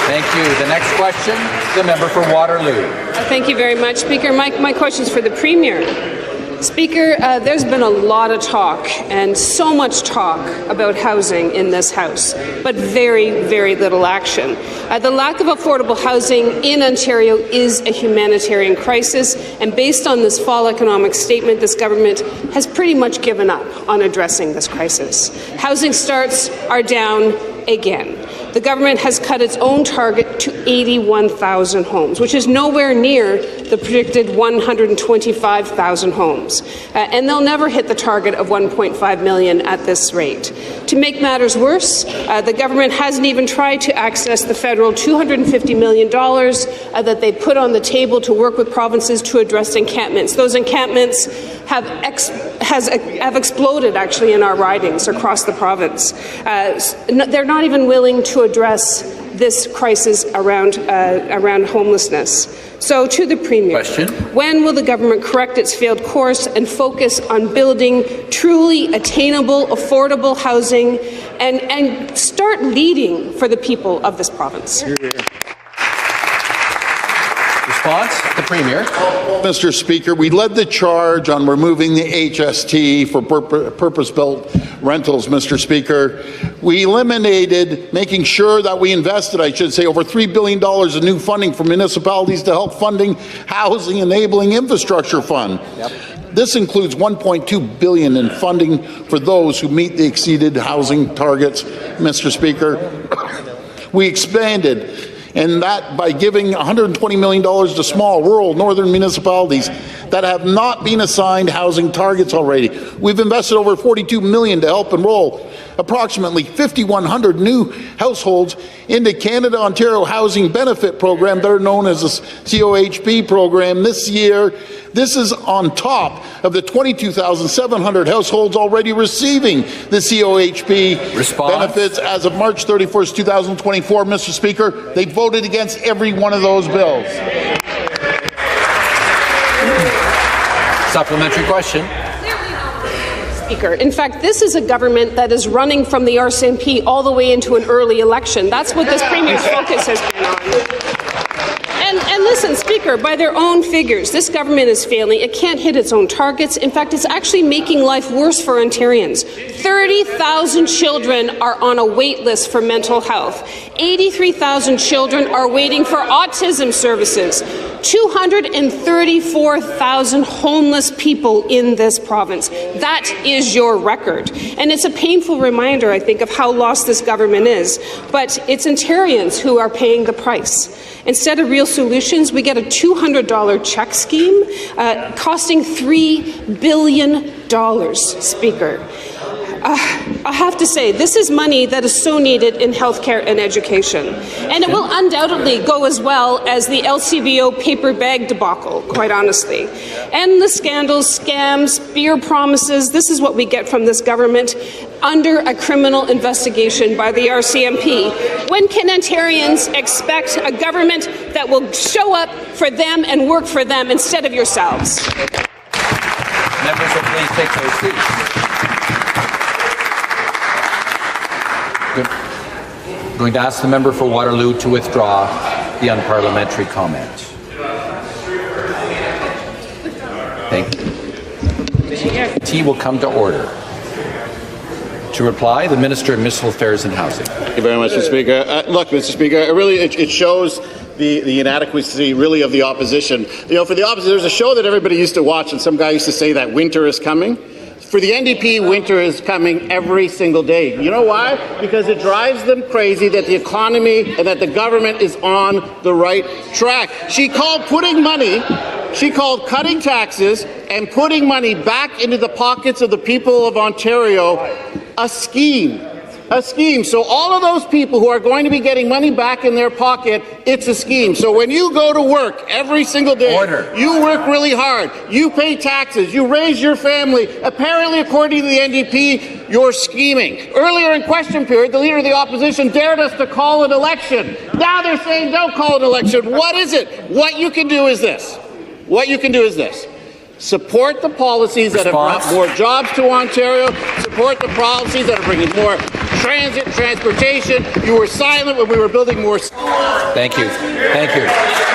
Thank you. The next question, the member for Waterloo. Thank you very much, Speaker. My question is for the Premier. Speaker, there's been a lot of talk and so much talk about housing in this House, but very, very little action. The lack of affordable housing in Ontario is a humanitarian crisis, and based on this fall economic statement, this government has pretty much given up on addressing this crisis. Housing starts are down again. The government has cut its own target to 81,000 homes, which is nowhere near the predicted 125,000 homes. And they'll never hit the target of 1.5 million at this rate. To make matters worse, the government hasn't even tried to access the federal $250 million that they put on the table to work with provinces to address encampments. Those encampments have exploded, actually, in our ridings across the province. They're not even willing to address this crisis around homelessness. So, to the Premier, question. When will the government correct its failed course and focus on building truly attainable, affordable housing and start leading for the people of this province? Response, the Premier. Mr. Speaker, we led the charge on removing the HST for purpose-built rentals, Mr. Speaker. We eliminated, making sure that we invested, I should say, over $3 billion in new funding for municipalities to help funding Housing Enabling Infrastructure Fund. Yep. This includes $1.2 billion in funding for those who meet the exceeded housing targets, Mr. Speaker. We expanded, and that by giving $120 million to small, rural, northern municipalities that have not been assigned housing targets already. We've invested over $42 million to help enroll approximately 5,100 new households into Canada-Ontario Housing Benefit Program, better known as the COHP program, this year. This is on top of the 22,700 households already receiving the COHP benefits as of March 31st, 2024. Mr. Speaker, they voted against every one of those bills. Supplementary question. Speaker. In fact, this is a government that is running from the RCMP all the way into an early election. That's what this Premier's focus has been on. And listen, Speaker, by their own figures, this government is failing. It can't hit its own targets. In fact, it's actually making life worse for Ontarians. 30,000 children are on a wait list for mental health. 83,000 children are waiting for autism services. 234,000 homeless people in this province. That is your record. And it's a painful reminder, I think, of how lost this government is. But it's Ontarians who are paying the price. Instead of real solutions, we get a $200 check scheme costing $3 billion, Speaker. I have to say, this is money that is so needed in healthcare and education. And it will undoubtedly go as well as the LCBO paper bag debacle, quite honestly. Endless scandals, scams, beer promises. This is what we get from this government under a criminal investigation by the RCMP. When can Ontarians expect a government that will show up for them and work for them instead of yourselves? Members will please take their seats. I'm going to ask the member for Waterloo to withdraw the unparliamentary comment. Thank you. T will come to order. To reply, the Minister of Municipal Affairs and Housing. Thank you very much, Mr. Speaker. Look, Mr. Speaker, it shows the inadequacy, really, of the opposition. You know, for the opposition, there's a show that everybody used to watch, and some guy used to say that winter is coming. For the NDP, winter is coming every single day. You know why? Because it drives them crazy that the economy and that the government is on the right track. She called cutting taxes and putting money back into the pockets of the people of Ontario a scheme. A scheme. So all of those people who are going to be getting money back in their pocket, it's a scheme. So when you go to work every single day, you work really hard, you pay taxes, you raise your family. Apparently, according to the NDP, you're scheming. Earlier in question period, the Leader of the Opposition dared us to call an election. Now they're saying don't call an election. What is it? What you can do is this. Support the policies that have brought more jobs to Ontario. Support the policies that are bringing more transit, transportation. You were silent when we were building more. Thank you. Thank you.